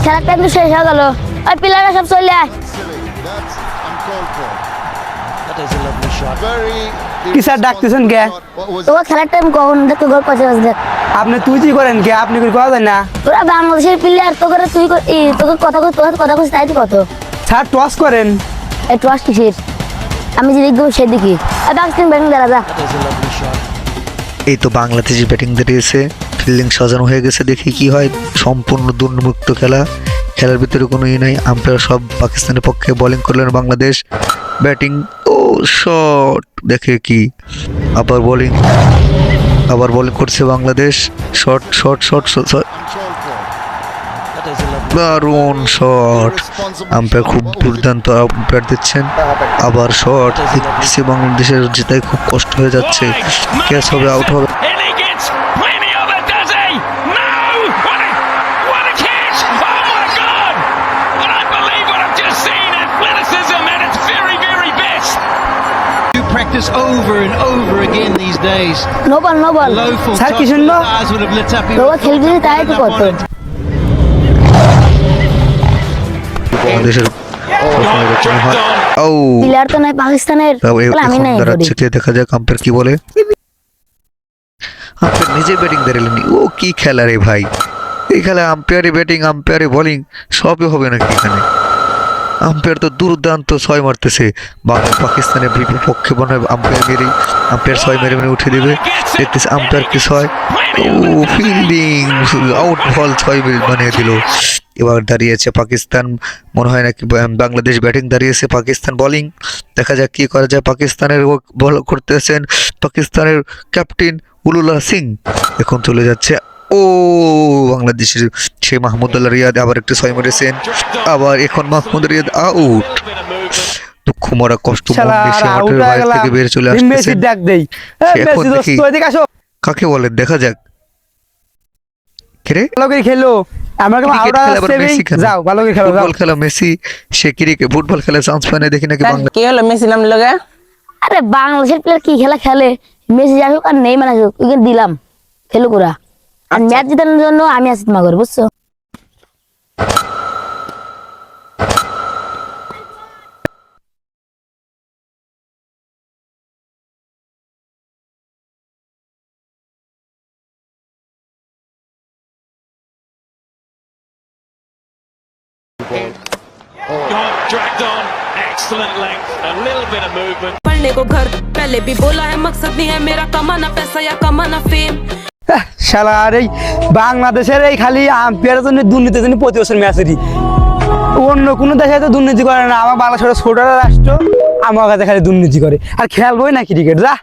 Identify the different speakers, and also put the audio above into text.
Speaker 1: খেলার টাইম তো শেষ হয়ে গেল, ওই প্লেয়াররা সব চলে আয়।
Speaker 2: কি স্যার ডাকতেছেন কে?
Speaker 1: তোকে খেলার টাইম কখন দেখতে গোল পাশে দেখ।
Speaker 2: আপনি তুই কি করেন কে? আপনি কি করা যায় না?
Speaker 1: তোরা বাংলাদেশের প্লেয়ার, তোকে তোকে কথা তোর কথা কইছিস তাই তো কত।
Speaker 2: স্যার টস করেন।
Speaker 1: এই টস কিসের? আমি যেদিক দেবো সেদিকে। আর পাকিস্তান ব্যাটিং দেখা যা।
Speaker 3: এই তো বাংলাদেশি ব্যাটিং দাঁড়িয়েছে, ফিল্ডিং সাজানো হয়ে গেছে, দেখি কি হয়। সম্পূর্ণ দুর্মুক্ত খেলা, খেলার ভিতরে কোনো নাই। আম্পায়ার সব পাকিস্তানের পক্ষে বোলিং করলেন, বাংলাদেশ ব্যাটিং। ও শট, দেখে কি আবার বোলিং করছে Bangladesh. Shot shot shot shot, দারুণ শট। আম্পায়ার খুব দুর্দান্ত আম্পায়ার দিচ্ছেন। আবার শট দেখতেছি বাংলাদেশের জেতায় খুব কষ্ট হয়ে যাচ্ছে। ক্যাচ হবে, আউট হবে।
Speaker 4: Practice over and over again these days.
Speaker 1: No ball no ball.
Speaker 4: Low full
Speaker 2: Sir,
Speaker 4: toss
Speaker 2: কি শুনলো?
Speaker 4: eyes would have lit up. He
Speaker 1: তোকে
Speaker 4: would have
Speaker 1: খেলবি
Speaker 4: thought
Speaker 1: তাই তো
Speaker 4: that
Speaker 1: কত।
Speaker 4: opponent.
Speaker 3: বাংলাদেশের
Speaker 1: প্লেয়ার তো নাই পাকিস্তানের, আমি নাই
Speaker 3: দাঁড়াচ্ছে, দেখা যাক আম্পায়ার কি বলে। আম্পায়ার নিজে ব্যাটিং দাঁড়ালেন। ও কি খেলা রে ভাই! এই খেলা আম্পায়ারে ব্যাটিং, আম্পায়ারে বোলিং সবই হবে নাকি এখানে? আম্পায়ার তো দুর্দান্ত ছয় মারতেছে। পাকিস্তানের বিপক্ষে মনে হয় আম্পায়ার ছয় মেরে উঠে দেবে। দেখতেছে আম্পায়ার কি ছয়। ও ফিল্ডিং, আউট বল, ছয় বানিয়ে দিল। এবার দাঁড়িয়েছে পাকিস্তান, মনে হয় নাকি বাংলাদেশ ব্যাটিং দাঁড়িয়েছে, পাকিস্তান বোলিং। দেখা যাক কি করা যায়। পাকিস্তানের বল করতেছেন পাকিস্তানের ক্যাপ্টেন উলুল্লাহ সিং। এখন চলে যাচ্ছে ও বাংলাদেশের সে মাহমুদুল্লাহ রিয়াদ, আবার একটু ছয় মেরেছেন। আবার এখন মাহমুদ রিয়াদ আউট। দুঃখ মরা কষ্ট মাঠের বাইরে থেকে বের চলে আসতেছেন।
Speaker 2: ডাক দেই।
Speaker 3: এখন দেখি
Speaker 2: এদিকে আসো।
Speaker 3: কাকে বলে, দেখা যাক। কে
Speaker 2: ভালো করে খেলো। আমাকে আউট আসছে, যাও ভালো করে খেলো।
Speaker 3: ফুটবল খেলা মেসি, সে ক্রিকেট ফুটবল খেলা চান্স পায় না, দেখি নাকি বাংলা।
Speaker 5: কি হলো মেসি নাম লগা?
Speaker 1: আরে বাংলাদেশের প্লেয়ার কি খেলা খেলে, মেসি আসুক আর নেইমার আসুক, ওকে দিলাম খেলুক ওরা। আর ম্যাচ জেতানোর জন্য আমি আছি তোমার ঘরে, বুঝছো?
Speaker 6: Dragged on, excellent length, a little bit of movement.
Speaker 7: पढ़ने को घर पहले भी बोला है, मकसद नहीं है मेरा कमाना पैसा या कमाना फेम।
Speaker 2: শালা আর এই বাংলাদেশের এই খালি আম্পায়ারের জন্য দুর্নীতির জন্য প্রতি বছর ম্যাচেরই। অন্য কোনো দেশে তো দুর্নীতি করে না, আমার বাংলাদেশের ছোট রাষ্ট্র আমার কাছে খালি দুর্নীতি করে। আর খেলবোই না ক্রিকেট, যা।